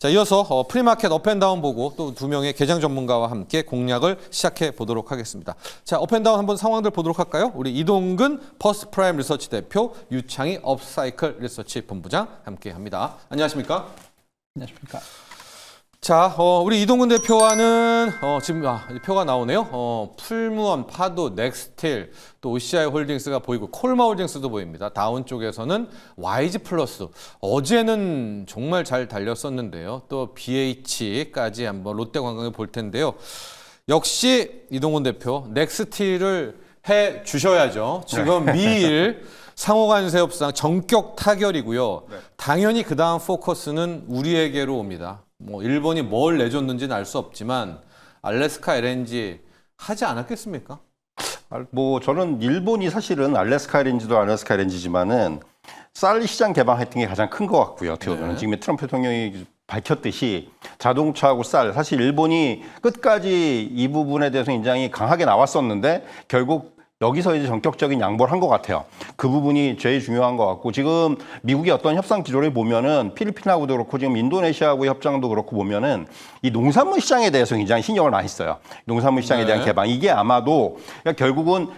자, 이어서 프리마켓 업앤다운 보고 또 두 명의 개장 전문가와 함께 공략을 시작해 보도록 하겠습니다. 자, 업앤다운 한번 상황들 보도록 할까요? 우리 이동근 퍼스트 프라임 리서치 대표, 유창희 업사이클 리서치 본부장 함께 합니다. 안녕하십니까? 안녕하십니까? 자, 우리 이동근 대표와는 지금 표가 나오네요. 풀무원, 파도, 넥스틸, 또 OCI 홀딩스가 보이고 콜마 홀딩스도 보입니다. 다운 쪽에서는 YG 플러스. 어제는 정말 잘 달렸었는데요. 또 BH까지 한번 롯데관광을 볼 텐데요. 역시 이동근 대표 넥스틸을 해 주셔야죠. 지금 미일 상호간세 협상 전격 타결이고요. 네. 당연히 그 다음 포커스는 우리에게로 옵니다. 뭐 일본이 뭘 내줬는지는 알 수 없지만 알래스카 LNG 하지 않았겠습니까? 뭐 저는 일본이 사실은 알래스카 LNG도 알래스카 LNG지만은 쌀 시장 개방했던 게 가장 큰 것 같고요. 어떻게 보면 지금 트럼프 대통령이 밝혔듯이 자동차하고 쌀, 사실 일본이 끝까지 이 부분에 대해서 굉장히 강하게 나왔었는데 결국 여기서 이제 전격적인 양보를 한 것 같아요. 그 부분이 제일 중요한 것 같고, 지금 미국의 어떤 협상 기조를 보면은 필리핀하고도 그렇고 지금 인도네시아하고의 협상도 그렇고 보면은 이 농산물 시장에 대해서 굉장히 신경을 많이 써요. 농산물 시장에 대한 개방. 이게 아마도 결국은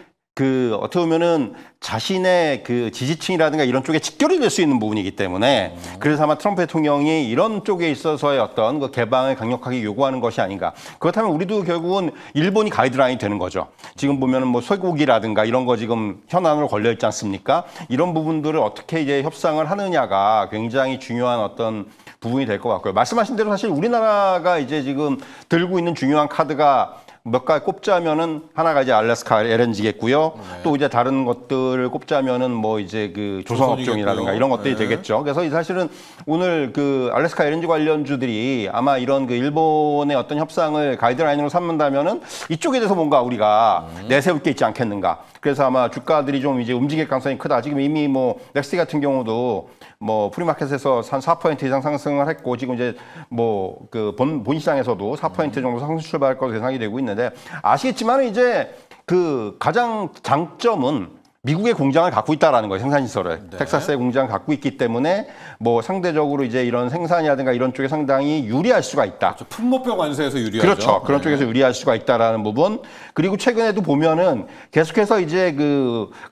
어떻게 보면은 자신의 지지층이라든가 이런 쪽에 직결이 될 수 있는 부분이기 때문에 그래서 아마 트럼프 대통령이 이런 쪽에 있어서의 어떤 개방을 강력하게 요구하는 것이 아닌가. 그렇다면 우리도 결국은 일본이 가이드라인이 되는 거죠. 지금 보면은 뭐 쇠고기라든가 이런 거 지금 현안으로 걸려 있지 않습니까? 이런 부분들을 어떻게 이제 협상을 하느냐가 굉장히 중요한 어떤 부분이 될 것 같고요. 말씀하신 대로 사실 우리나라가 이제 지금 들고 있는 중요한 카드가 몇 가지 꼽자면은 하나가 이제 알래스카 LNG겠고요. 또 이제 다른 것들을 꼽자면은 뭐 이제 조선업종이라든가 이런 것들이 되겠죠. 그래서 사실은 오늘 알래스카 LNG 관련주들이 아마 이런 일본의 어떤 협상을 가이드라인으로 삼는다면은 이쪽에 대해서 뭔가 우리가 내세울 게 있지 않겠는가. 그래서 아마 주가들이 좀 이제 움직일 가능성이 크다. 지금 이미 뭐 넥스티 같은 경우도 뭐 프리마켓에서 한 4% 이상 상승을 했고 지금 이제 뭐 본 시장에서도 4% 정도 상승 출발할 것으로 예상이 되고 있는데, 아시겠지만 이제 가장 장점은 미국의 공장을 갖고 있다라는 거예요. 생산시설을. 네. 텍사스의 공장을 갖고 있기 때문에 뭐 상대적으로 이제 이런 생산이라든가 이런 쪽에 상당히 유리할 수가 있다. 그렇죠. 품목별 관세에서 유리하죠. 그렇죠. 그런 쪽에서 유리할 수가 있다라는 부분. 그리고 최근에도 보면은 계속해서 이제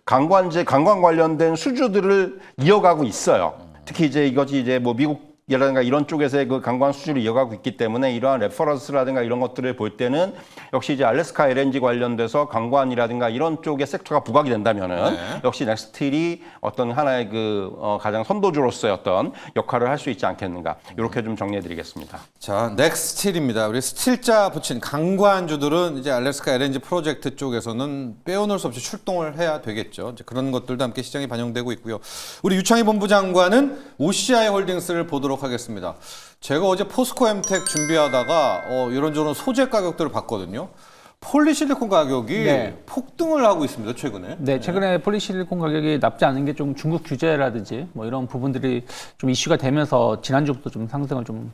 관광 관련된 수주들을 이어가고 있어요. 특히 이제 이것이 이제 뭐 미국이라든가 이런 쪽에서의 관광 수주를 이어가고 있기 때문에 이러한 레퍼런스라든가 이런 것들을 볼 때는 역시 이제 알래스카 LNG 관련돼서 관광이라든가 이런 쪽의 섹터가 부각이 된다면은 역시 넥스틸이 어떤 하나의 가장 선도주로서의 어떤 역할을 할 수 있지 않겠는가. 이렇게 좀 정리해드리겠습니다. 자, 넥스틸입니다. 우리 스틸자 붙인 강관주들은 이제 알래스카 LNG 프로젝트 쪽에서는 빼어놓을 수 없이 출동을 해야 되겠죠. 이제 그런 것들도 함께 시장에 반영되고 있고요. 우리 유창희 본부장관은 OCI 홀딩스를 보도록 하겠습니다. 제가 어제 포스코 엠텍 준비하다가 이런저런 소재 가격들을 봤거든요. 폴리실리콘 가격이 폭등을 하고 있습니다, 최근에. 네, 최근에 폴리실리콘 가격이 나쁘지 않은 게 좀 중국 규제라든지 뭐 이런 부분들이 좀 이슈가 되면서 지난주부터 좀 상승을 좀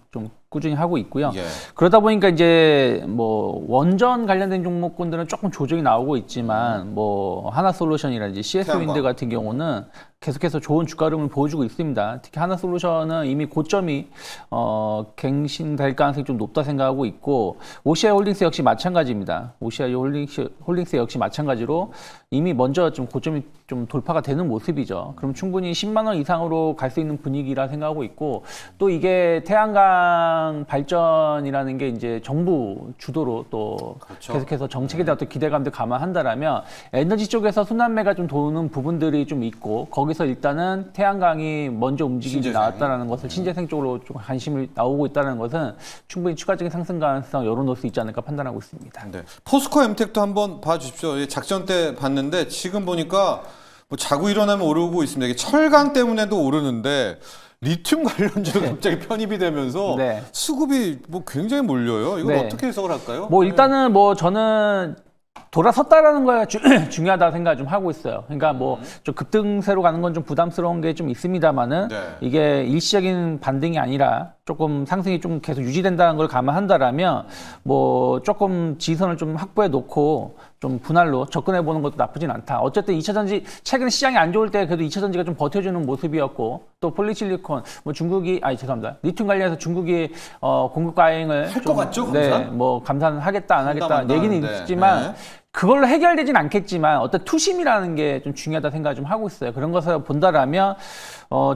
꾸준히 하고 있고요. 그러다 보니까 이제 뭐 원전 관련된 종목군들은 조금 조정이 나오고 있지만 뭐 하나솔루션이라든지 CS윈드 같은 경우는 계속해서 좋은 주가 흐름을 보여주고 있습니다. 특히 하나솔루션은 이미 고점이 갱신될 가능성이 좀 높다 생각하고 있고, OCI 홀딩스 역시 마찬가지입니다. OCI 홀딩스 역시 마찬가지로 이미 먼저 좀 고점이 좀 돌파가 되는 모습이죠. 그럼 충분히 10만 원 이상으로 갈 수 있는 분위기라 생각하고 있고, 또 이게 태양광 발전이라는 게 이제 정부 주도로 또 계속해서 정책에 대한 어떤 기대감들 감안한다라면 에너지 쪽에서 순환매가 좀 도는 부분들이 좀 있고, 거기서 일단은 태양광이 먼저 움직임이 나왔다는 것을 신재생 쪽으로 좀 관심이 나오고 있다는 것은 충분히 추가적인 상승 가능성 열어놓을 수 있지 않을까 판단하고 있습니다. 네. 포스코 엠텍도 한번 봐주십시오. 작전 때 봤는데 지금 보니까 뭐 자고 일어나면 오르고 있습니다. 이게 철강 때문에도 오르는데 리튬 관련주도 갑자기 편입이 되면서 수급이 뭐 굉장히 몰려요. 이걸 어떻게 해석을 할까요? 뭐 일단은 뭐 저는 돌아섰다라는 거가 중요하다 생각을 좀 하고 있어요. 그러니까 뭐 좀 급등세로 가는 건 좀 부담스러운 게 좀 있습니다만은 이게 일시적인 반등이 아니라 조금 상승이 좀 계속 유지된다는 걸 감안한다라면 뭐 조금 지지선을 좀 확보해 놓고 좀 분할로 접근해 보는 것도 나쁘진 않다. 어쨌든 2차 전지 최근 시장이 안 좋을 때 그래도 2차 전지가 좀 버텨주는 모습이었고 또 폴리실리콘 뭐 중국이 죄송합니다. 리튬 관련해서 중국이 공급 과잉을 할 것 같죠? 네, 감산? 뭐 감산을 하겠다 안 하겠다 한다, 얘기는 한다는데. 있지만 네. 그걸로 해결되진 않겠지만 어떤 투심이라는 게 좀 중요하다 생각을 좀 하고 있어요. 그런 것을 본다라면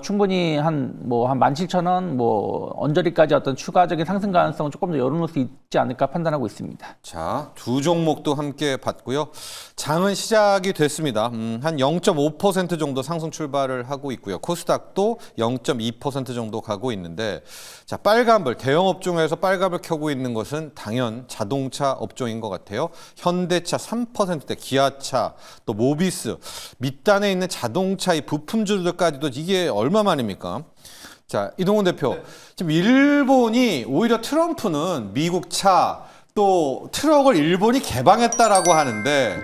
충분히 한 17,000원 뭐 언저리까지 어떤 추가적인 상승 가능성은 조금 더 열어놓을 수 있지 않을까 판단하고 있습니다. 자, 두 종목도 함께 봤고요. 장은 시작이 됐습니다. 한 0.5% 정도 상승 출발을 하고 있고요. 코스닥도 0.2% 정도 가고 있는데, 자, 빨간불, 대형 업종에서 빨간불 켜고 있는 것은 당연 자동차 업종인 것 같아요. 현대차 3%대, 기아차, 또 모비스, 밑단에 있는 자동차 이 부품주들까지도 이게 얼마만입니까? 자, 이동훈 대표. 지금 일본이 오히려 트럼프는 미국 차, 또 트럭을 일본이 개방했다라고 하는데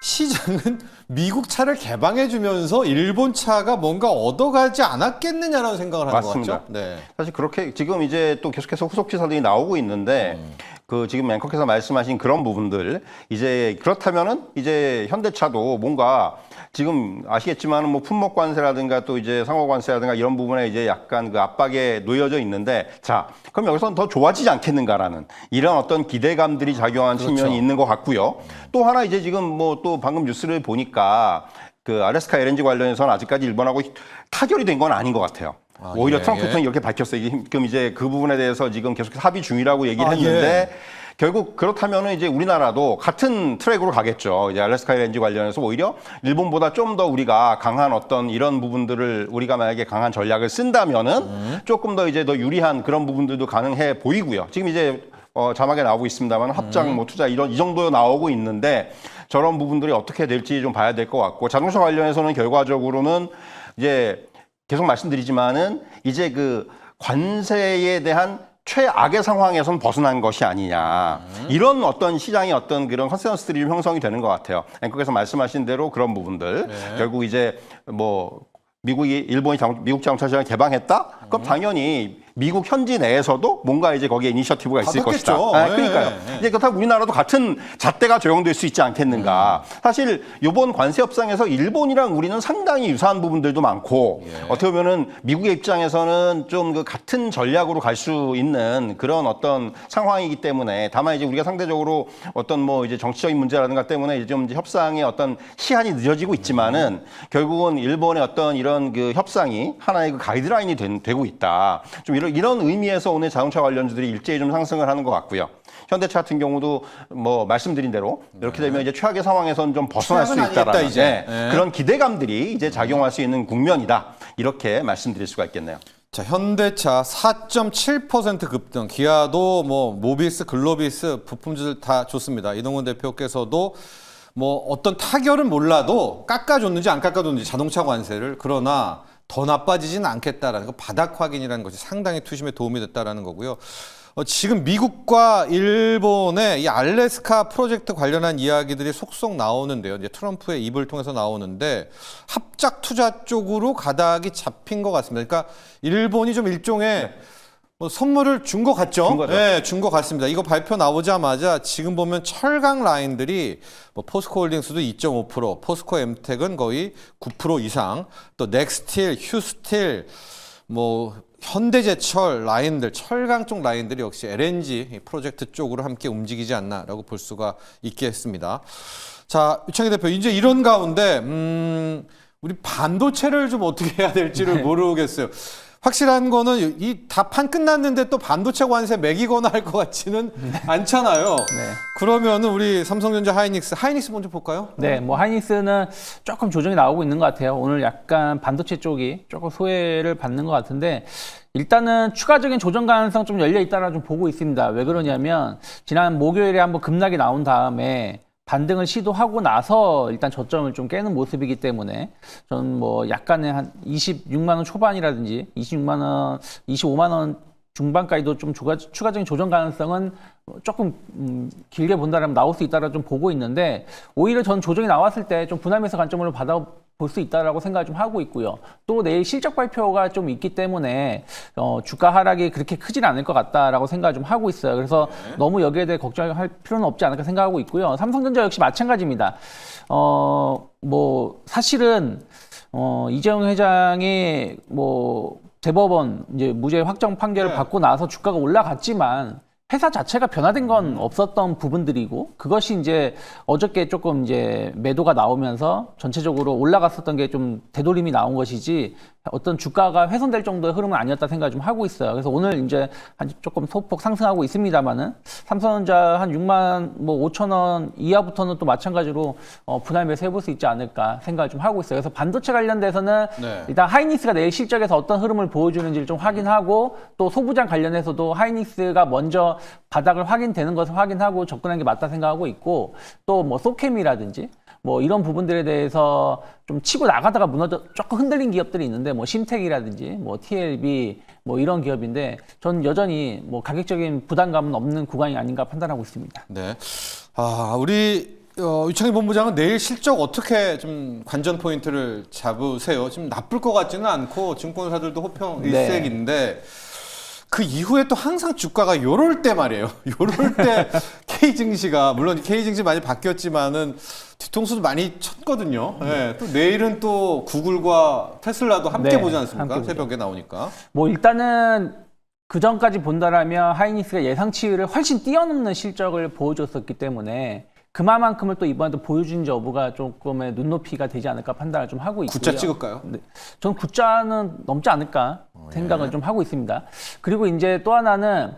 시장은 미국 차를 개방해주면서 일본 차가 뭔가 얻어가지 않았겠느냐라는 생각을 하는 맞습니다. 것 같죠. 네. 사실 그렇게 지금 이제 또 계속해서 후속 기사들이 나오고 있는데 그 지금 앵커께서 말씀하신 그런 부분들 이제 그렇다면은 이제 현대차도 뭔가 지금 아시겠지만은 뭐 품목 관세라든가 또 이제 상호 관세라든가 이런 부분에 이제 약간 그 압박에 놓여져 있는데 자 그럼 여기서는 더 좋아지지 않겠는가라는 이런 어떤 기대감들이 작용한 측면이 있는 것 같고요. 또 하나 이제 지금 뭐 또 방금 뉴스를 보니까 그 알래스카 LNG 관련해서는 아직까지 일본하고 타결이 된 건 아닌 것 같아요. 오히려 예, 트럼프 예. 대통령이 이렇게 밝혔어요. 지금 이제 그 부분에 대해서 지금 계속해서 합의 중이라고 얘기를 했는데 결국 그렇다면은 이제 우리나라도 같은 트랙으로 가겠죠. 이제 알래스카 LNG 관련해서 오히려 일본보다 좀 더 우리가 강한 어떤 이런 부분들을 우리가 만약에 강한 전략을 쓴다면은 조금 더 이제 더 유리한 그런 부분들도 가능해 보이고요. 지금 이제 자막에 나오고 있습니다만 합장 뭐 투자 이 정도 나오고 있는데 저런 부분들이 어떻게 될지 좀 봐야 될 것 같고 자동차 관련해서는 결과적으로는 이제 계속 말씀드리지만은 이제 그 관세에 대한 최악의 상황에선 벗어난 것이 아니냐. 이런 어떤 시장의 어떤 그런 컨센서스들이 좀 형성이 되는 것 같아요. 앵커께서 말씀하신 대로 그런 부분들. 결국 이제 뭐 미국 자동차 시장을 개방했다? 그럼 당연히 미국 현지 내에서도 뭔가 이제 거기에 이니셔티브가 있을 것이다. 그러니까요. 이제 그렇다고 우리나라도 같은 잣대가 적용될 수 있지 않겠는가. 사실 이번 관세 협상에서 일본이랑 우리는 상당히 유사한 부분들도 많고 어떻게 보면은 미국의 입장에서는 좀 그 같은 전략으로 갈 수 있는 그런 어떤 상황이기 때문에 다만 이제 우리가 상대적으로 어떤 뭐 이제 정치적인 문제라든가 때문에 이제 좀 이제 협상의 어떤 시한이 늦어지고 있지만은 결국은 일본의 어떤 이런 그 협상이 하나의 그 가이드라인이 되고 있다. 좀 이런 의미에서 오늘 자동차 관련주들이 일제히 좀 상승을 하는 것 같고요. 현대차 같은 경우도 뭐 말씀드린 대로 이렇게 되면 이제 최악의 상황에서는 좀 벗어날 수 있다라는 이제. 그런 기대감들이 이제 작용할 수 있는 국면이다. 이렇게 말씀드릴 수가 있겠네요. 자, 현대차 4.7% 급등, 기아도 뭐 모비스, 글로비스 부품주들 다 좋습니다. 이동훈 대표께서도 뭐 어떤 타결은 몰라도 깎아줬는지 안 깎아줬는지 자동차 관세를 그러나 더 나빠지지는 않겠다라는 그 바닥 확인이라는 것이 상당히 투심에 도움이 됐다라는 거고요. 지금 미국과 일본의 이 알래스카 프로젝트 관련한 이야기들이 속속 나오는데요. 이제 트럼프의 입을 통해서 나오는데 합작 투자 쪽으로 가닥이 잡힌 것 같습니다. 그러니까 일본이 좀 일종의 뭐 선물을 준 것 같죠? 준 거죠. 네, 준 것 같습니다. 이거 발표 나오자마자 지금 보면 철강 라인들이 뭐 포스코홀딩스도 2.5%, 포스코 엠텍은 거의 9% 이상, 또 넥스틸, 휴스틸, 뭐 현대제철 라인들, 철강 쪽 라인들이 역시 LNG 프로젝트 쪽으로 함께 움직이지 않나라고 볼 수가 있겠습니다. 자, 유창희 대표, 이제 이런 가운데 우리 반도체를 좀 어떻게 해야 될지를 모르겠어요. 확실한 거는 이 다 판 끝났는데 또 반도체 관세 매기거나 할 것 같지는 않잖아요. 그러면은 우리 삼성전자 하이닉스 먼저 볼까요? 네, 뭐 하이닉스는 조금 조정이 나오고 있는 것 같아요. 오늘 약간 반도체 쪽이 조금 소외를 받는 것 같은데 일단은 추가적인 조정 가능성 좀 열려 있다라 좀 보고 있습니다. 왜 그러냐면 지난 목요일에 한번 급락이 나온 다음에 반등을 시도하고 나서 일단 저점을 좀 깨는 모습이기 때문에 저는 뭐 약간의 한 26만 원 초반이라든지 26만 원, 25만 원 중반까지도 좀 추가적인 조정 가능성은 조금 보다라면 나올 수 있다라 좀 보고 있는데 오히려 전 조정이 나왔을 때 좀 분할 매수 관점으로 볼 수 있다라고 생각을 좀 하고 있고요. 또 내일 실적 발표가 좀 있기 때문에 주가 하락이 그렇게 크진 않을 것 같다라고 생각을 좀 하고 있어요. 그래서 너무 여기에 대해 걱정할 필요는 없지 않을까 생각하고 있고요. 삼성전자 역시 마찬가지입니다. 뭐 사실은 이재용 회장이 뭐 대법원 이제 무죄 확정 판결을 받고 나서 주가가 올라갔지만 회사 자체가 변화된 건 없었던 부분들이고 그것이 이제 어저께 조금 이제 매도가 나오면서 전체적으로 올라갔었던 게 좀 되돌림이 나온 것이지 어떤 주가가 훼손될 정도의 흐름은 아니었다 생각을 좀 하고 있어요. 그래서 오늘 이제 한 조금 소폭 상승하고 있습니다만은 삼성전자 한 6만 뭐 5천 원 이하부터는 또 마찬가지로 분할 매수 해볼 수 있지 않을까 생각을 좀 하고 있어요. 그래서 반도체 관련돼서는 일단 하이닉스가 내일 실적에서 어떤 흐름을 보여주는지를 좀 확인하고 또 소부장 관련해서도 하이닉스가 먼저 바닥을 확인되는 것을 확인하고 접근하는 게 맞다 생각하고 있고 또 뭐 소캠이라든지 뭐 이런 부분들에 대해서 좀 치고 나가다가 무너져 조금 흔들린 기업들이 있는데 뭐 심텍이라든지 뭐 TLB 뭐 이런 기업인데 전 여전히 뭐 가격적인 부담감은 없는 구간이 아닌가 판단하고 있습니다. 네. 우리 유창희 본부장은 내일 실적 어떻게 좀 관전 포인트를 잡으세요? 지금 나쁠 것 같지는 않고 증권사들도 호평 일색인데 그 이후에 또 항상 주가가 요럴 때 말이에요. 요럴 때 K증시가 물론 K증시 많이 바뀌었지만은 뒤통수도 많이 쳤거든요. 네, 또 내일은 또 구글과 테슬라도 함께 보지 않습니까? 함께 새벽에 나오니까. 뭐 일단은 그 전까지 본다라면 하이닉스가 예상치를 훨씬 뛰어넘는 실적을 보여줬었기 때문에 그만큼을 또 이번에도 보여준 여부가 조금의 눈높이가 되지 않을까 판단을 좀 하고 있고요. 구자 찍을까요? 네. 전 구자는 넘지 않을까 생각을 좀 하고 있습니다. 그리고 이제 또 하나는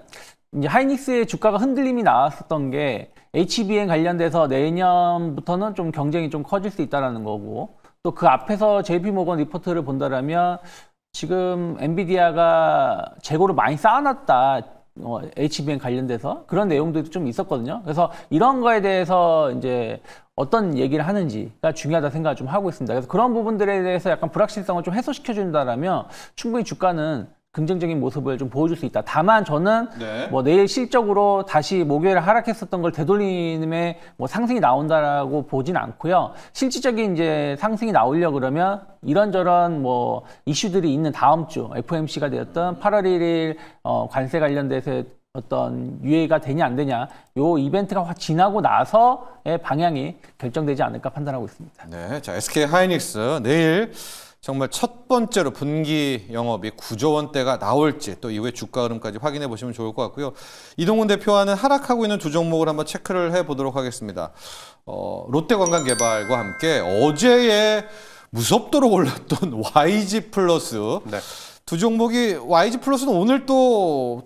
이제 하이닉스의 주가가 흔들림이 나왔었던 게 HBM 관련돼서 내년부터는 좀 경쟁이 좀 커질 수 있다는 거고 또 그 앞에서 JP모건 리포트를 본다라면 지금 엔비디아가 재고를 많이 쌓아놨다. HBM 관련돼서 그런 내용들도 좀 있었거든요. 그래서 이런 거에 대해서 이제 어떤 얘기를 하는지가 중요하다 생각을 좀 하고 있습니다. 그래서 그런 부분들에 대해서 약간 불확실성을 좀 해소시켜 준다라면 충분히 주가는 긍정적인 모습을 좀 보여줄 수 있다. 다만 저는 뭐 내일 실적으로 다시 목요일에 하락했었던 걸 되돌림에 뭐 상승이 나온다라고 보진 않고요. 실질적인 이제 상승이 나오려 그러면 이런저런 뭐 이슈들이 있는 다음 주 FOMC가 되었던 8월 1일 관세 관련돼서 어떤 유예가 되냐 안 되냐 요 이벤트가 확 지나고 나서의 방향이 결정되지 않을까 판단하고 있습니다. 네, 자 SK 하이닉스 내일 정말 첫 번째로 분기 영업이 9조 원대가 나올지 또 이후에 주가 흐름까지 확인해 보시면 좋을 것 같고요. 이동훈 대표와는 하락하고 있는 두 종목을 한번 체크를 해보도록 하겠습니다. 롯데관광개발과 함께 어제의 무섭도록 올랐던 YG 플러스 두 종목이 YG 플러스는 오늘 또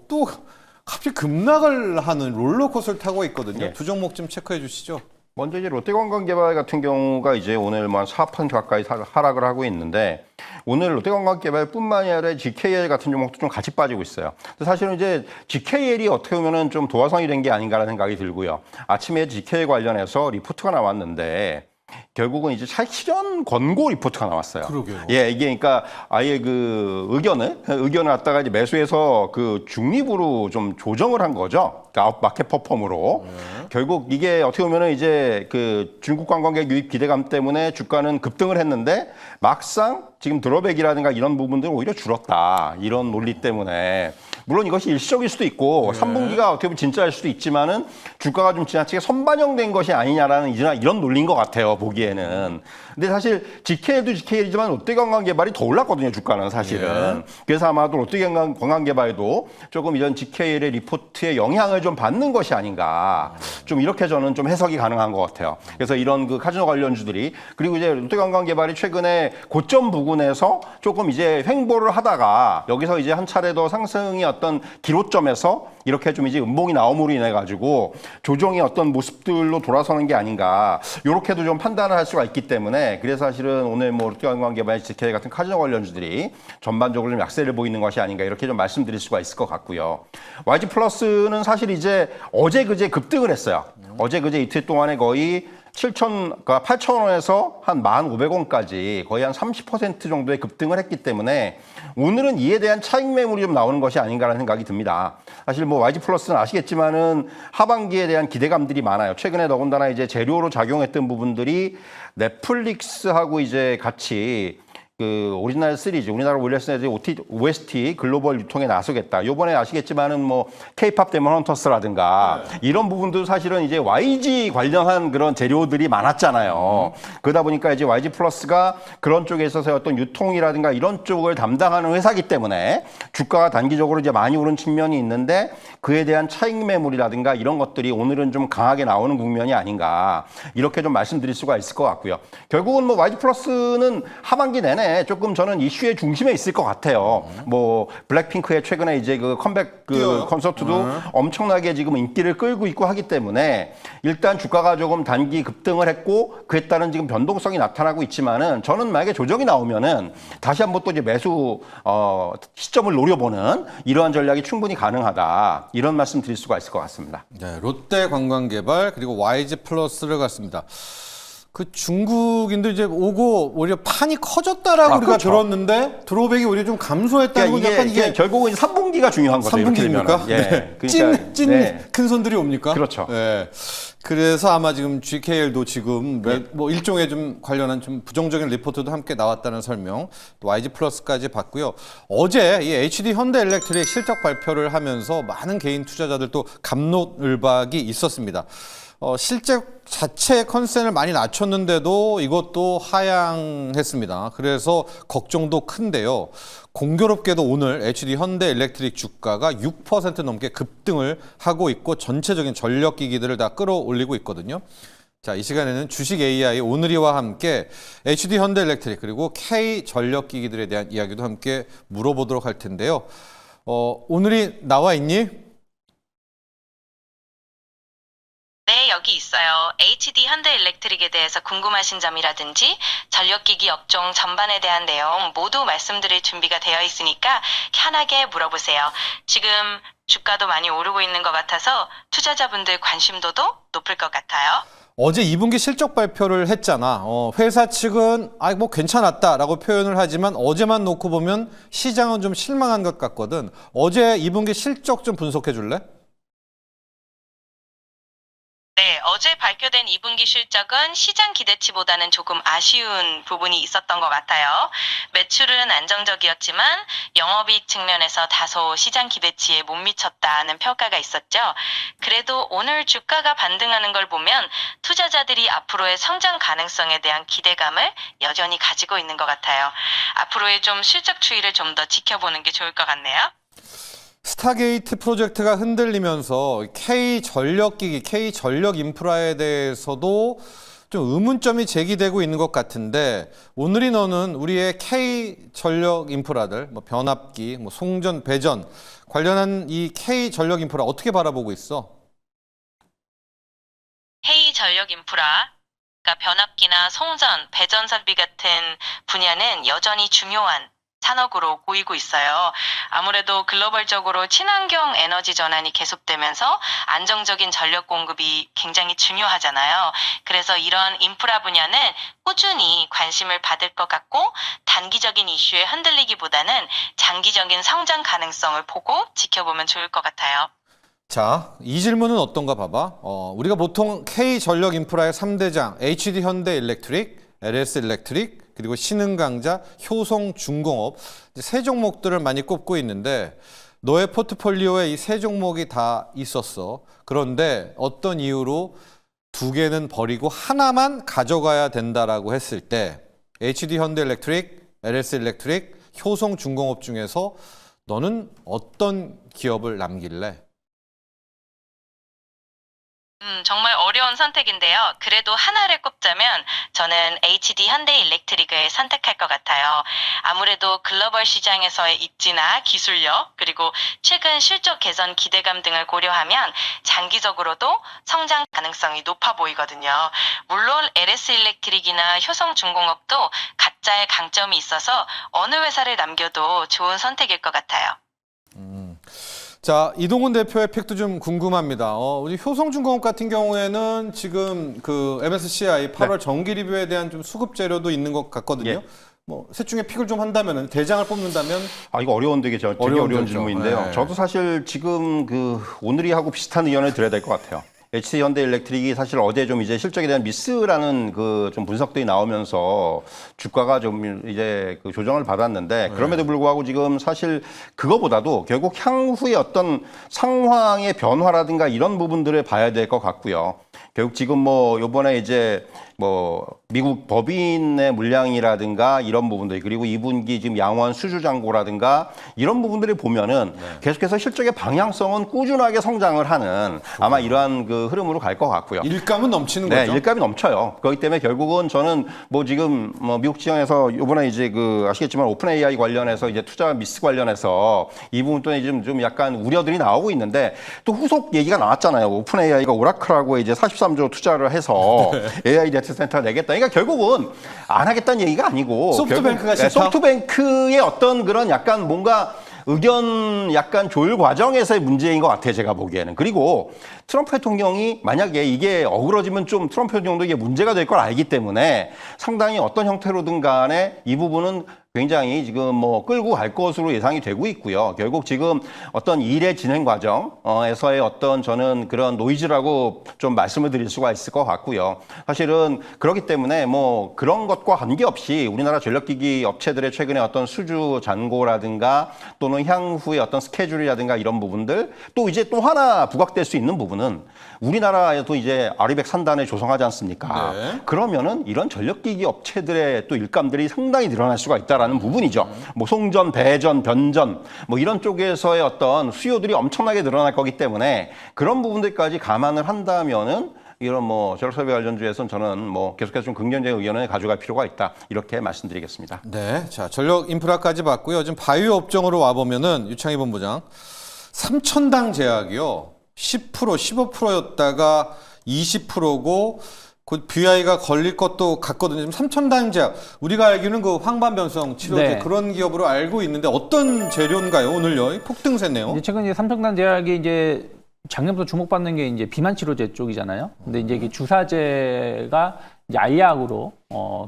갑자기 급락을 하는 롤러코스터를 타고 있거든요. 두 종목 좀 체크해 주시죠. 먼저 이제 롯데관광개발 같은 경우가 이제 오늘 뭐 4% 가까이 하락을 하고 있는데 오늘 롯데관광개발뿐만이 아니라 GKL 같은 종목도 좀 같이 빠지고 있어요. 사실은 이제 GKL이 어떻게 보면은 좀 도화선이 된 게 아닌가라는 생각이 들고요. 아침에 GKL 관련해서 리포트가 나왔는데 결국은 이제 실현 권고 리포트가 나왔어요. 그러게요. 예, 이게 그러니까 아예 그 의견을 갖다가 이제 매수해서 그 중립으로 좀 조정을 한 거죠. 그러니까 마켓 퍼폼으로. 결국 이게 어떻게 보면은 이제 그 중국 관광객 유입 기대감 때문에 주가는 급등을 했는데 막상 지금 드롭백이라든가 이런 부분들은 오히려 줄었다. 이런 논리 때문에. 물론 이것이 일시적일 수도 있고 3분기가 어떻게 보면 진짜일 수도 있지만은 주가가 좀 지나치게 선반영된 것이 아니냐라는 이런 논리인 것 같아요. 보기에는. 근데 사실 GKL도 GKL이지만 롯데관광개발이 더 올랐거든요. 주가는 사실은. 그래서 아마도 롯데관광개발도 조금 이런 GKL의 리포트의 영향을 좀 받는 것이 아닌가. 좀 이렇게 저는 좀 해석이 가능한 것 같아요. 그래서 이런 그 카지노 관련주들이 그리고 이제 롯데관광개발이 최근에 고점 부근에서 조금 이제 횡보를 하다가 여기서 이제 한 차례 더 상승이 어떤 기로점에서 이렇게 좀 이제 음봉이 나옴으로 인해 가지고 조정의 어떤 모습들로 돌아서는 게 아닌가 이렇게도 좀 판단을 할 수가 있기 때문에 그래서 사실은 오늘 뭐 롯데관광개발, GK 같은 카지노 관련주들이 전반적으로 좀 약세를 보이는 것이 아닌가 이렇게 좀 말씀드릴 수가 있을 것 같고요. YG 플러스는 사실 이제 어제 그제 급등을 했어요. 어제 그제 이틀 동안에 거의 그러니까 8,000원에서 한 1,500원까지 거의 한 30% 정도의 급등을 했기 때문에 오늘은 이에 대한 차익 매물이 좀 나오는 것이 아닌가라는 생각이 듭니다. 사실 뭐 YG 플러스는 아시겠지만은 하반기에 대한 기대감들이 많아요. 최근에 더군다나 이제 재료로 작용했던 부분들이 넷플릭스하고 이제 같이 그 오리지널 시리즈, 우리나라 윌리스네즈 OST 글로벌 유통에 나서겠다. 요번에 아시겠지만은 뭐 K-팝 데몬 헌터스라든가 이런 부분도 사실은 이제 YG 관련한 그런 재료들이 많았잖아요. 그러다 보니까 이제 YG 플러스가 그런 쪽에 있어서 어떤 유통이라든가 이런 쪽을 담당하는 회사이기 때문에 주가가 단기적으로 이제 많이 오른 측면이 있는데 그에 대한 차익 매물이라든가 이런 것들이 오늘은 좀 강하게 나오는 국면이 아닌가 이렇게 좀 말씀드릴 수가 있을 것 같고요. 결국은 뭐 YG 플러스는 하반기 내내 조금 저는 이슈의 중심에 있을 것 같아요. 뭐 블랙핑크의 최근에 이제 그 컴백 그 콘서트도 엄청나게 지금 인기를 끌고 있고 하기 때문에 일단 주가가 조금 단기 급등을 했고 그에 따른 지금 변동성이 나타나고 있지만은 저는 만약에 조정이 나오면은 다시 한번 또 이제 매수 시점을 노려보는 이러한 전략이 충분히 가능하다. 이런 말씀 드릴 수가 있을 것 같습니다. 네, 롯데관광개발 그리고 YG 플러스를 갔습니다. 그 중국인들 이제 오고 오히려 판이 커졌다라고 우리가 그렇죠. 들었는데 드로백이 오히려 좀 감소했다는 건 그러니까 약간 이게 결국은 3분기가 중요한 거죠. 3분기입니까? 예. 네. 그러니까, 찐 큰 손들이 옵니까? 그렇죠. 네. 그래서 아마 지금 GKL도 지금 뭐 일종의 좀 관련한 좀 부정적인 리포트도 함께 나왔다는 설명, 또 YG 플러스까지 봤고요. 어제 이 HD 현대엘렉트릭 실적 발표를 하면서 많은 개인 투자자들 또 갑론을박이 있었습니다. 실적 자체의 컨센을 많이 낮췄는데도 이것도 하향했습니다. 그래서 걱정도 큰데요. 공교롭게도 오늘 HD 현대엘렉트릭 주가가 6% 넘게 급등을 하고 있고 전체적인 전력기기들을 다 끌어올리고 있거든요. 자, 이 시간에는 주식 AI 오늘이와 함께 HD 현대엘렉트릭 그리고 K 전력기기들에 대한 이야기도 함께 물어보도록 할 텐데요. 오늘이 나와 있니? 네, 여기 있어요. HD 현대일렉트릭에 대해서 궁금하신 점이라든지 전력기기 업종 전반에 대한 내용 모두 말씀드릴 준비가 되어 있으니까 편하게 물어보세요. 지금 주가도 많이 오르고 있는 것 같아서 투자자분들 관심도도 높을 것 같아요. 어제 2분기 실적 발표를 했잖아. 회사 측은 뭐 괜찮았다라고 표현을 하지만 어제만 놓고 보면 시장은 좀 실망한 것 같거든. 어제 2분기 실적 좀 분석해 줄래? 네, 어제 발표된 2분기 실적은 시장 기대치보다는 조금 아쉬운 부분이 있었던 것 같아요. 매출은 안정적이었지만 영업이익 측면에서 다소 시장 기대치에 못 미쳤다는 평가가 있었죠. 그래도 오늘 주가가 반등하는 걸 보면 투자자들이 앞으로의 성장 가능성에 대한 기대감을 여전히 가지고 있는 것 같아요. 앞으로의 좀 실적 추이를 좀 더 지켜보는 게 좋을 것 같네요. 스타게이트 프로젝트가 흔들리면서 K 전력기기, K 전력 인프라에 대해서도 좀 의문점이 제기되고 있는 것 같은데 오늘이 너는 우리의 K 전력 인프라들, 뭐 변압기, 뭐 송전, 배전 관련한 이 K 전력 인프라 어떻게 바라보고 있어? K 전력 인프라, 그러니까 변압기나 송전, 배전 설비 같은 분야는 여전히 중요한 산업으로 보이고 있어요. 아무래도 글로벌적으로 친환경 에너지 전환이 계속되면서 안정적인 전력 공급이 굉장히 중요하잖아요. 그래서 이런 인프라 분야는 꾸준히 관심을 받을 것 같고 단기적인 이슈에 흔들리기보다는 장기적인 성장 가능성을 보고 지켜보면 좋을 것 같아요. 자, 이 질문은 어떤가 봐봐. 우리가 보통 K 전력 인프라의 3대장 HD 현대일렉트릭, LS 일렉트릭, 그리고 신흥강자, 효성중공업 세 종목들을 많이 꼽고 있는데 너의 포트폴리오에 이 세 종목이 다 있었어. 그런데 어떤 이유로 두 개는 버리고 하나만 가져가야 된다라고 했을 때 HD 현대일렉트릭, LS 일렉트릭, 효성중공업 중에서 너는 어떤 기업을 남길래? 정말 어려운 선택인데요. 그래도 하나를 꼽자면 저는 HD 현대일렉트릭을 선택할 것 같아요. 아무래도 글로벌 시장에서의 입지나 기술력, 그리고 최근 실적 개선 기대감 등을 고려하면 장기적으로도 성장 가능성이 높아 보이거든요. 물론 LS 일렉트릭이나 효성중공업도 각자의 강점이 있어서 어느 회사를 남겨도 좋은 선택일 것 같아요. 자, 이동훈 대표의 픽도 좀 궁금합니다. 우리 효성중공업 같은 경우에는 지금 그 MSCI 8월 정기 리뷰에 대한 좀 수급 재료도 있는 것 같거든요. 예. 뭐 셋 중에 픽을 좀 한다면 대장을 뽑는다면 이거 어려운데 이게 되게 어려운 어려운 질문인데요. 네. 저도 사실 지금 그 오늘이 하고 비슷한 의견을 드려야 될 것 같아요. HC 현대일렉트릭이 사실 어제 좀 이제 실적에 대한 미스라는 그 좀 분석들이 나오면서 주가가 좀 이제 그 조정을 받았는데 그럼에도 불구하고 지금 사실 그거보다도 결국 향후의 어떤 상황의 변화라든가 이런 부분들을 봐야 될 것 같고요. 결국 지금 뭐 요번에 이제 뭐 미국 법인의 물량이라든가 이런 부분들 그리고 2분기 지금 양호한 수주 잔고라든가 이런 부분들을 보면은 계속해서 실적의 방향성은 꾸준하게 성장을 하는 아마 이러한 그 흐름으로 갈 것 같고요. 일감은 넘치는 네, 거죠. 일감이 넘쳐요. 그렇기 때문에 결국은 저는 뭐 지금 뭐 미국 지형에서 이번에 이제 그 아시겠지만 오픈 AI 관련해서 이제 투자 미스 관련해서 이 부분 또한 좀 약간 우려들이 나오고 있는데 또 후속 얘기가 나왔잖아요. 오픈 AI가 오라클하고 이제 43조 투자를 해서 AI 데이터 센터 내겠다. 그러니까 결국은 안 하겠다는 얘기가 아니고 소프트뱅크가 결국, 싫다? 소프트뱅크의 어떤 그런 약간 뭔가 의견 약간 조율 과정에서의 문제인 것 같아요, 제가 보기에는. 그리고 트럼프 대통령이 만약에 이게 어그러지면 좀 트럼프 대통령도 이게 문제가 될 걸 알기 때문에 상당히 어떤 형태로든 간에 이 부분은 굉장히 지금 뭐 끌고 갈 것으로 예상이 되고 있고요. 결국 지금 어떤 일의 진행 과정에서의 어떤 저는 그런 노이즈라고 좀 말씀을 드릴 수가 있을 것 같고요. 사실은 그렇기 때문에 뭐 그런 것과 관계없이 우리나라 전력기기 업체들의 최근에 어떤 수주 잔고라든가 또는 향후의 어떤 스케줄이라든가 이런 부분들 또 이제 또 하나 부각될 수 있는 부분은 우리나라에도 이제 아리백 산단을 조성하지 않습니까? 네. 그러면은 이런 전력기기 업체들의 또 일감들이 상당히 늘어날 수가 있다라는 부분이죠. 뭐 송전, 배전, 변전 뭐 이런 쪽에서의 어떤 수요들이 엄청나게 늘어날 거기 때문에 그런 부분들까지 감안을 한다면은 이런 뭐 전력설비 관련주에서는 저는 뭐 계속해서 좀 긍정적인 의견을 가져갈 필요가 있다 이렇게 말씀드리겠습니다. 네, 자 전력 인프라까지 봤고요. 지금 바이오 업종으로 와 보면은 유창희 본부장 3천당 제약이요 10% 15%였다가 20%고 곧 BI가 걸릴 것도 같거든요. 지금 3천당 제약 우리가 알기로는 그 황반변성 치료제 네. 그런 기업으로 알고 있는데 어떤 재료인가요? 오늘요 폭등세네요. 이제 최근 이제 삼성단 제약이 이제 작년부터 주목받는 게 이제 비만 치료제 쪽이잖아요. 근데 이제 이게 주사제가 이제 알약으로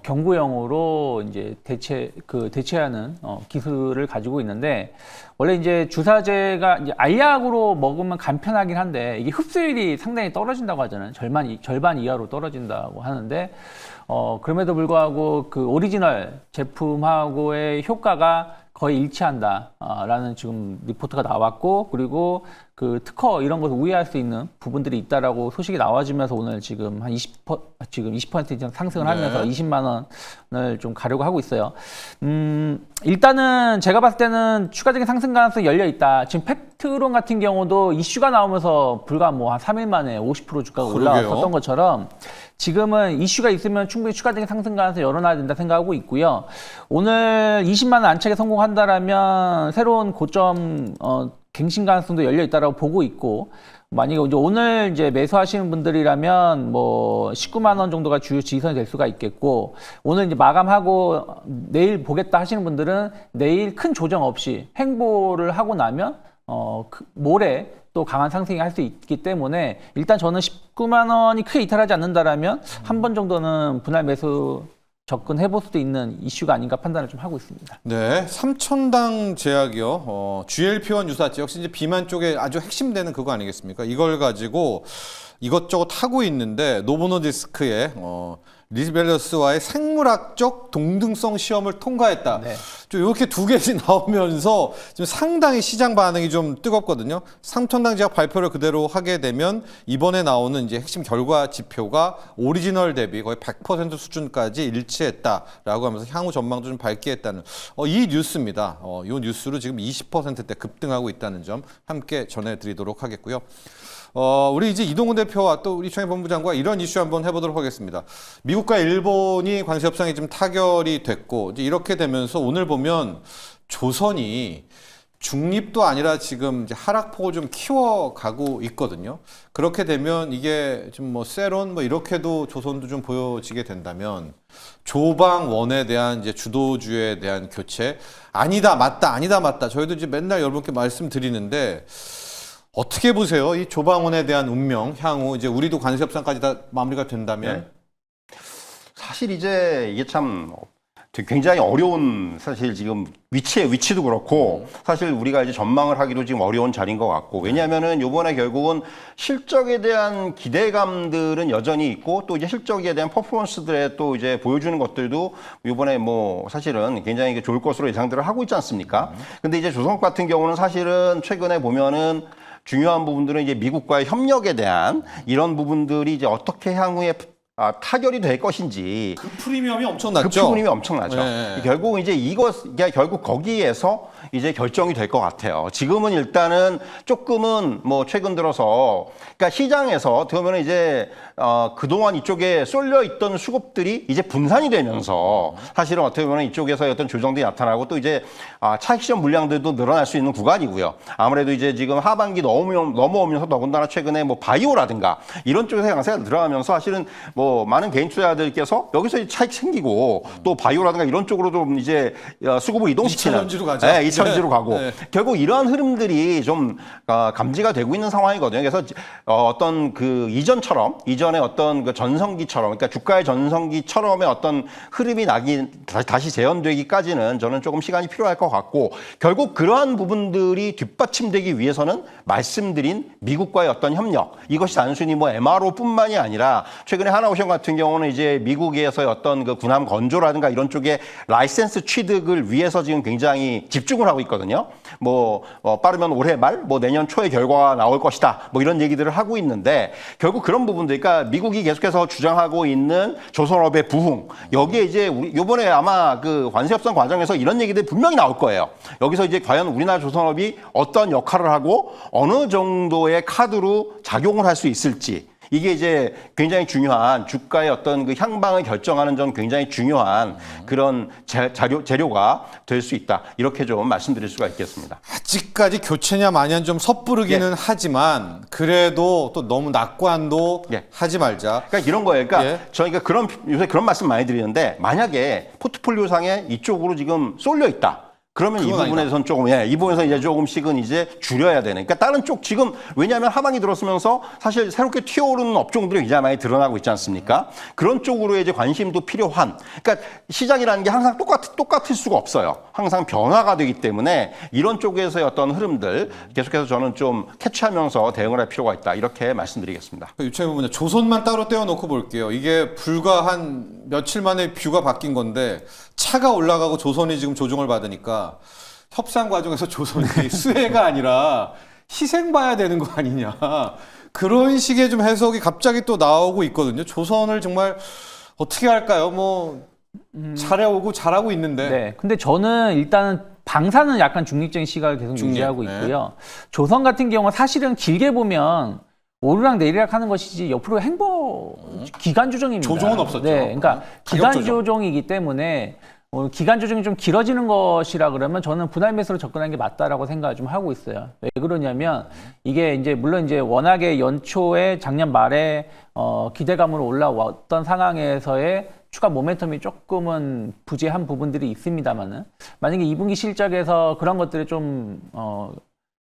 경구용으로 이제 대체하는 기술을 가지고 있는데 원래 이제 주사제가 이제 알약으로 먹으면 간편하긴 한데 이게 흡수율이 상당히 떨어진다고 하잖아요. 절반 이하로 떨어진다고 하는데 그럼에도 불구하고 그 오리지널 제품하고의 효과가 거의 일치한다라는 지금 리포트가 나왔고 그리고 그 특허 이런 것을 우회할 수 있는 부분들이 있다라고 소식이 나와지면서 오늘 지금 한 20% 이상 상승을 하면서 20만 원을 좀 가려고 하고 있어요. 일단은 제가 봤을 때는 추가적인 상승 가능성이 열려 있다. 지금 팩트론 같은 경우도 이슈가 나오면서 불과 뭐 한 3일 만에 50% 주가가 올라왔었던 것처럼 지금은 이슈가 있으면 충분히 추가적인 상승 가능성이 열어놔야 된다 생각하고 있고요. 오늘 20만 원 안착에 성공한다라면 새로운 고점 갱신 가능성도 열려 있다라고 보고 있고 만약에 이제 오늘 이제 매수하시는 분들이라면 뭐 19만 원 정도가 주요 지지선이 될 수가 있겠고 오늘 이제 마감하고 내일 보겠다 하시는 분들은 내일 큰 조정 없이 횡보를 하고 나면 모레 또 강한 상승이 할 수 있기 때문에 일단 저는 19만 원이 크게 이탈하지 않는다라면 한 번 정도는 분할 매수 접근해볼 수도 있는 이슈가 아닌가 판단을 좀 하고 있습니다. 네, 3천당 제약이요. GLP-1 유사제 역시 이제 비만 쪽에 아주 핵심되는 그거 아니겠습니까? 이걸 가지고 이것저것 하고 있는데 노보노디스크의 리벨러스와의 생물학적 동등성 시험을 통과했다. 네. 좀 이렇게 두 개씩 나오면서 지금 상당히 시장 반응이 좀 뜨겁거든요. 3천당 제약 발표를 그대로 하게 되면 이번에 나오는 이제 핵심 결과 지표가 오리지널 대비 거의 100% 수준까지 일치했다라고 하면서 향후 전망도 좀 밝게 했다는 이 뉴스입니다. 이 뉴스로 지금 20%대 급등하고 있다는 점 함께 전해드리도록 하겠고요. 우리 이제 이동훈 대표와 또 우리 유창희 본부장과 이런 이슈 한번 해보도록 하겠습니다. 미국과 일본이 관세 협상이 좀 타결이 됐고 이제 이렇게 되면서 오늘 보면 조선이 중립도 아니라 지금 이제 하락폭을 좀 키워가고 있거든요. 그렇게 되면 이게 좀 뭐 세론 뭐 이렇게도 조선도 좀 보여지게 된다면 조방원에 대한 이제 주도주의에 대한 교체 아니다 맞다 아니다 맞다 저희도 이제 맨날 여러분께 말씀드리는데 어떻게 보세요? 이 조방원에 대한 운명 향후 이제 우리도 관세 협상까지 다 마무리가 된다면 사실 이제 이게 참 굉장히 어려운 사실 지금 위치도 그렇고 사실 우리가 이제 전망을 하기도 지금 어려운 자리인 것 같고 왜냐하면은 이번에 결국은 실적에 대한 기대감들은 여전히 있고 또 이제 실적에 대한 퍼포먼스들에 또 이제 보여주는 것들도 이번에 뭐 사실은 굉장히 좋을 것으로 예상들을 하고 있지 않습니까? 근데 이제 조선업 같은 경우는 사실은 최근에 보면은 중요한 부분들은 이제 미국과의 협력에 대한 이런 부분들이 이제 어떻게 향후에 타결이 될 것인지 그 프리미엄이 엄청났죠. 그 프리미엄이 엄청나죠. 네. 결국 이제 이게 결국 거기에서 이제 결정이 될 것 같아요. 지금은 일단은 조금은 뭐 최근 들어서 그러니까 시장에서 어떻게 보면 이제 그동안 이쪽에 쏠려 있던 수급들이 이제 분산이 되면서 사실은 어떻게 보면 이쪽에서 어떤 조정들이 나타나고 또 이제 차익 실현 물량들도 늘어날 수 있는 구간이고요. 아무래도 이제 지금 하반기 넘어오면서 더군다나 최근에 뭐 바이오라든가 이런 쪽에서 양세가 들어가면서 사실은 뭐 많은 개인 투자자들께서 여기서 차익 생기고 또 바이오라든가 이런 쪽으로 좀 이제 수급을 이동시키는 2차전지로 가죠. 네, 2차전지로 가고 네. 결국 이러한 흐름들이 좀 감지가 되고 있는 상황이거든요. 그래서 어떤 그 이전에 어떤 그 전성기처럼 그러니까 주가의 전성기처럼의 어떤 흐름이 다시 재현되기까지는 저는 조금 시간이 필요할 것 같고 결국 그러한 부분들이 뒷받침되기 위해서는 말씀드린 미국과의 어떤 협력 이것이 단순히 뭐 MRO뿐만이 아니라 최근에 하나오션 같은 경우는 이제 미국에서의 어떤 그 군함 건조라든가 이런 쪽에 라이센스 취득을 위해서 지금 굉장히 집중을 하고 있거든요. 빠르면 올해 말, 내년 초에 결과가 나올 것이다. 뭐 이런 얘기들을 하고 있는데 결국 그런 부분들, 그러니까 미국이 계속해서 주장하고 있는 조선업의 부흥 여기에 이제 이번에 아마 그 관세 협상 과정에서 이런 얘기들이 분명히 나올 거예요. 여기서 이제 과연 우리나라 조선업이 어떤 역할을 하고 어느 정도의 카드로 작용을 할 수 있을지. 이게 이제 굉장히 중요한 주가의 어떤 그 향방을 결정하는 점 굉장히 중요한 그런 재료가 될 수 있다. 이렇게 좀 말씀드릴 수가 있겠습니다. 아직까지 교체냐 마냐 좀 섣부르기는 하지만 그래도 또 너무 낙관도 하지 말자. 그러니까 이런 거예요. 그러니까 저희가 요새 그런 말씀 많이 드리는데 만약에 포트폴리오상에 이쪽으로 지금 쏠려 있다. 그러면 이 부분에서는 조금, 이 부분에서 이제 조금씩은 이제 줄여야 되는. 그러니까 다른 쪽 지금, 왜냐하면 하반기 들었으면서 사실 새롭게 튀어오르는 업종들이 굉장히 많이 드러나고 있지 않습니까? 그런 쪽으로 이제 관심도 필요한. 그러니까 시장이라는 게 항상 똑같을 수가 없어요. 항상 변화가 되기 때문에 이런 쪽에서의 어떤 흐름들 계속해서 저는 좀 캐치하면서 대응을 할 필요가 있다. 이렇게 말씀드리겠습니다. 유채민 부분은 조선만 따로 떼어놓고 볼게요. 이게 불과 한 며칠 만에 뷰가 바뀐 건데 차가 올라가고 조선이 지금 조정을 받으니까 협상 과정에서 조선이 수혜가 아니라 희생 봐야 되는 거 아니냐. 그런 식의 좀 해석이 갑자기 또 나오고 있거든요. 조선을 정말 어떻게 할까요? 잘해오고 잘하고 있는데. 네. 근데 저는 일단은 방사는 약간 중립적인 시각을 계속 유지하고 있고요. 조선 같은 경우는 사실은 길게 보면 오르락 내리락 하는 것이지 옆으로 기간 조정입니다. 조정은 없었죠. 네, 그러니까 기간 조정이기 때문에 기간 조정이 좀 길어지는 것이라 그러면 저는 분할 매수로 접근하는 게 맞다라고 생각을 좀 하고 있어요. 왜 그러냐면 이게 이제 물론 이제 워낙에 연초에 작년 말에 기대감으로 올라왔던 상황에서의 추가 모멘텀이 조금은 부재한 부분들이 있습니다만은 만약에 2분기 실적에서 그런 것들이 좀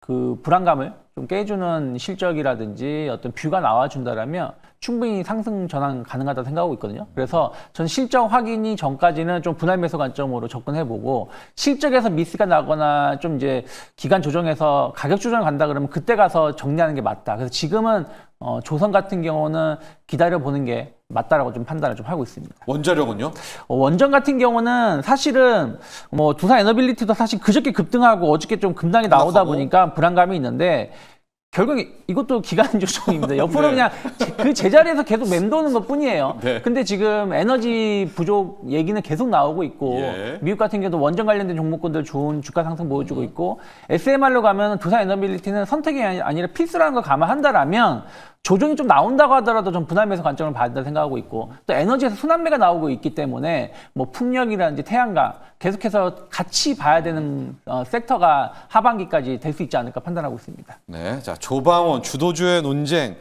그 불안감을 좀 깨주는 실적이라든지 어떤 뷰가 나와준다라면 충분히 상승 전환 가능하다고 생각하고 있거든요. 그래서 전 실적 확인이 전까지는 좀 분할 매수 관점으로 접근해보고 실적에서 미스가 나거나 좀 이제 기간 조정해서 가격 조정을 간다 그러면 그때 가서 정리하는 게 맞다. 그래서 지금은 조선 같은 경우는 기다려보는 게 맞다라고 좀 판단을 좀 하고 있습니다. 원자력은요? 원전 같은 경우는 사실은 두산 에너빌리티도 사실 그저께 급등하고 어저께 좀 급락이 나오다 보니까 불안감이 있는데 결국에 이것도 기간 조정입니다. 옆으로 그냥 그 제자리에서 계속 맴도는 것 뿐이에요. 근데 지금 에너지 부족 얘기는 계속 나오고 있고 미국 같은 경우도 원전 관련된 종목군들 좋은 주가 상승 보여주고 있고 SMR로 가면 두산 에너빌리티는 선택이 아니라 필수라는 걸 감안한다라면 조정이 좀 나온다고 하더라도 좀 분할매수 관점을 봐야 된다 생각하고 있고, 또 에너지에서 순환매가 나오고 있기 때문에 뭐 풍력이라든지 태양광 계속해서 같이 봐야 되는 섹터가 하반기까지 될 수 있지 않을까 판단하고 있습니다. 네, 자 조방원 주도주의 논쟁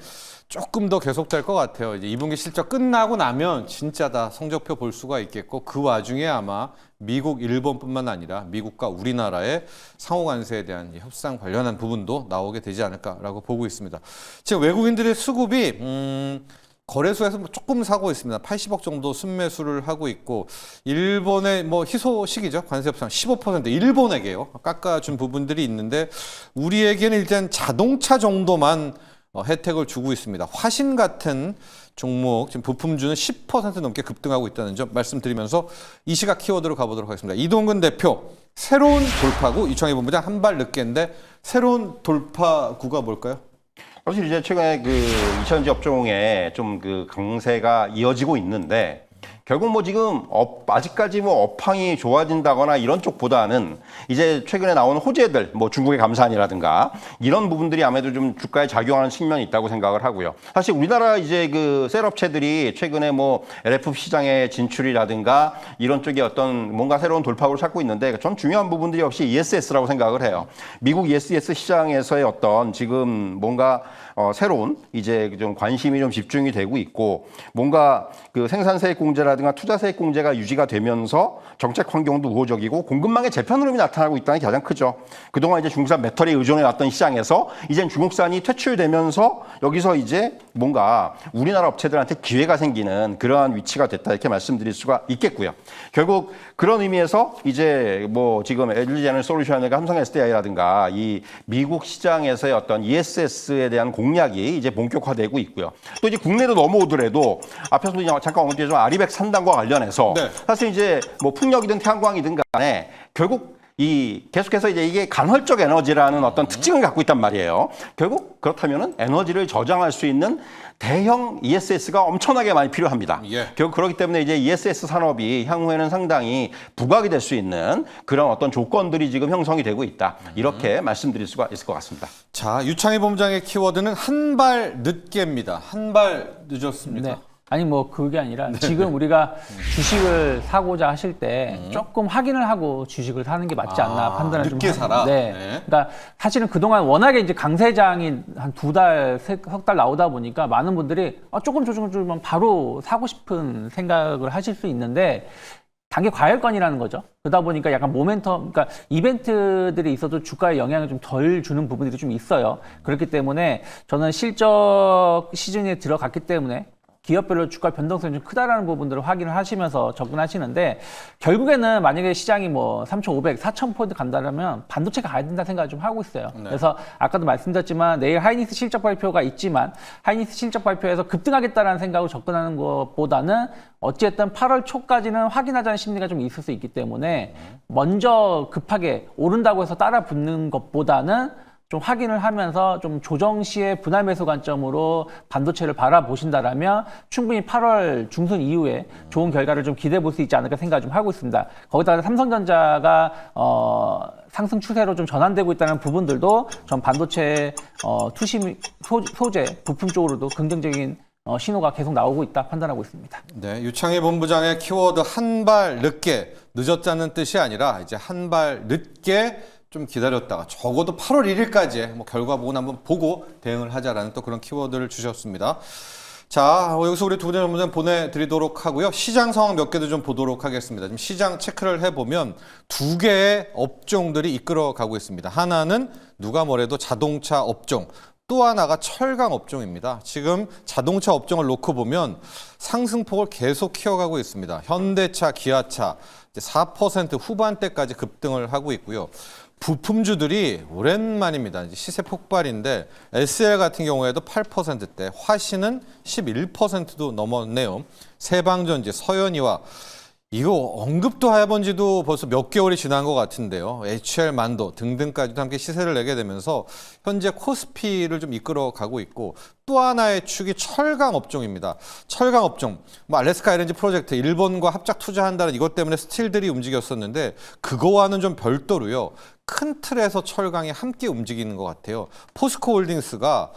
조금 더 계속될 것 같아요. 이제 2분기 실적 끝나고 나면 진짜 다 성적표 볼 수가 있겠고, 그 와중에 아마 미국, 일본뿐만 아니라 미국과 우리나라의 상호 관세에 대한 협상 관련한 부분도 나오게 되지 않을까라고 보고 있습니다. 지금 외국인들의 수급이 거래소에서 조금 사고 있습니다. 80억 정도 순매수를 하고 있고, 일본의 뭐 희소식이죠. 관세 협상 15% 일본에게요. 깎아준 부분들이 있는데, 우리에게는 일단 자동차 정도만 혜택을 주고 있습니다. 화신 같은 종목, 지금 부품주는 10% 넘게 급등하고 있다는 점 말씀드리면서 이 시각 키워드로 가보도록 하겠습니다. 이동근 대표, 새로운 돌파구, 이창희 본부장 한 발 늦게인데 새로운 돌파구가 뭘까요? 사실 이제 최근에 그 2차전지 업종에 좀 그 강세가 이어지고 있는데, 결국 뭐 지금 아직까지 뭐 업황이 좋아진다거나 이런 쪽보다는 이제 최근에 나온 호재들, 뭐 중국의 감산이라든가 이런 부분들이 아무래도 좀 주가에 작용하는 측면이 있다고 생각을 하고요. 사실 우리나라 이제 그 셀업체들이 최근에 뭐 LF 시장의 진출이라든가 이런 쪽에 어떤 뭔가 새로운 돌파구를 찾고 있는데, 전 중요한 부분들이 역시 ESS라고 생각을 해요. 미국 ESS 시장에서의 어떤 지금 뭔가 새로운 이제 좀 관심이 좀 집중이 되고 있고, 뭔가 그 생산세액 공제라든가 투자세액 공제가 유지가 되면서 정책 환경도 우호적이고 공급망의 재편 흐름이 나타나고 있다는 게 가장 크죠. 그동안 이제 중국산 메탈에 의존해 왔던 시장에서 이젠 중국산이 퇴출되면서 여기서 이제 뭔가 우리나라 업체들한테 기회가 생기는 그러한 위치가 됐다, 이렇게 말씀드릴 수가 있겠고요. 결국 그런 의미에서 이제 뭐 지금 LG 제너럴 솔루션이라든가 삼성 SDI라든가 이 미국 시장에서의 어떤 ESS에 대한 공략이 이제 본격화되고 있고요. 또 이제 국내로 넘어오더라도 앞에서도 잠깐 언급드렸지만 아리백 산단과 관련해서 네. 사실 이제 뭐 풍력이든 태양광이든 간에 결국 이 계속해서 이제 이게 간헐적 에너지라는 어떤 특징을 갖고 있단 말이에요. 결국 그렇다면은 에너지를 저장할 수 있는 대형 ESS가 엄청나게 많이 필요합니다. 예. 결국 그렇기 때문에 이제 ESS 산업이 향후에는 상당히 부각이 될 수 있는 그런 어떤 조건들이 지금 형성이 되고 있다, 이렇게 말씀드릴 수가 있을 것 같습니다. 자, 유창희 본부장의 키워드는 한 발 늦게입니다. 한 발 늦었습니다. 네. 아니 뭐 그게 아니라 지금 우리가 주식을 사고자 하실 때 조금 확인을 하고 주식을 사는 게 맞지 않나 판단을 좀 늦게 사라. 네. 네. 그러니까 사실은 그동안 워낙에 이제 강세장이 한 2달, 석 달 나오다 보니까 많은 분들이 조금 조금만 바로 사고 싶은 생각을 하실 수 있는데, 단계 과열권이라는 거죠. 그러다 보니까 약간 모멘텀, 그러니까 이벤트들이 있어도 주가에 영향을 좀 덜 주는 부분들이 좀 있어요. 그렇기 때문에 저는 실적 시즌에 들어갔기 때문에 기업별로 주가 변동성이 좀 크다라는 부분들을 확인을 하시면서 접근하시는데, 결국에는 만약에 시장이 뭐 3,500, 4,000포인트 간다면 반도체가 가야 된다 생각을 좀 하고 있어요. 네. 그래서 아까도 말씀드렸지만 내일 하이닉스 실적 발표가 있지만, 하이닉스 실적 발표에서 급등하겠다라는 생각으로 접근하는 것보다는 어쨌든 8월 초까지는 확인하자는 심리가 좀 있을 수 있기 때문에 먼저 급하게 오른다고 해서 따라 붙는 것보다는 좀 확인을 하면서 좀 조정 시에 분할 매수 관점으로 반도체를 바라보신다라면 충분히 8월 중순 이후에 좋은 결과를 좀 기대해 볼 수 있지 않을까 생각을 좀 하고 있습니다. 거기다가 삼성전자가 상승 추세로 좀 전환되고 있다는 부분들도 전 반도체 투심 소재 부품 쪽으로도 긍정적인 신호가 계속 나오고 있다 판단하고 있습니다. 네, 유창희 본부장의 키워드 한 발 늦게, 늦었다는 뜻이 아니라 이제 한 발 늦게 좀 기다렸다가 적어도 8월 1일까지의 뭐 결과 보고 한번 보고 대응을 하자라는 또 그런 키워드를 주셨습니다. 자, 여기서 우리 두 번째 본부장 보내드리도록 하고요. 시장 상황 몇 개도 좀 보도록 하겠습니다. 지금 시장 체크를 해보면 두 개의 업종들이 이끌어가고 있습니다. 하나는 누가 뭐래도 자동차 업종, 또 하나가 철강 업종입니다. 지금 자동차 업종을 놓고 보면 상승폭을 계속 키워가고 있습니다. 현대차, 기아차 4% 후반대까지 급등을 하고 있고요. 부품주들이 오랜만입니다. 이제 시세 폭발인데 SL 같은 경우에도 8%대, 화신은 11%도 넘었네요. 세방전지, 서현이와 이거 언급도 해본 지도 벌써 몇 개월이 지난 것 같은데요. HL 만도 등등까지도 함께 시세를 내게 되면서 현재 코스피를 좀 이끌어가고 있고, 또 하나의 축이 철강 업종입니다. 철강 업종, 뭐 알래스카 LNG 프로젝트 일본과 합작 투자한다는 이것 때문에 스틸들이 움직였었는데, 그거와는 좀 별도로요. 큰 틀에서 철강이 함께 움직이는 것 같아요. 포스코 홀딩스가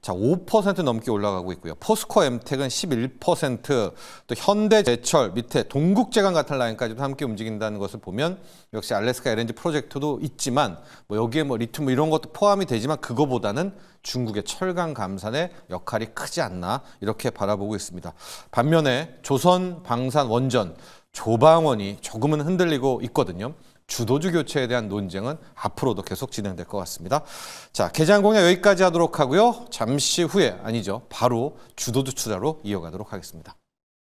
자, 5% 넘게 올라가고 있고요. 포스코 엠텍은 11%, 또 현대제철 밑에 동국제강 같은 라인까지도 함께 움직인다는 것을 보면 역시 알래스카 LNG 프로젝트도 있지만 뭐 여기에 뭐 리튬 이런 것도 포함이 되지만 그거보다는 중국의 철강 감산의 역할이 크지 않나 이렇게 바라보고 있습니다. 반면에 조선 방산 원전 조방원이 조금은 흔들리고 있거든요. 주도주 교체에 대한 논쟁은 앞으로도 계속 진행될 것 같습니다. 자, 개장 공략 여기까지 하도록 하고요. 잠시 후에 바로 주도주 투자로 이어가도록 하겠습니다.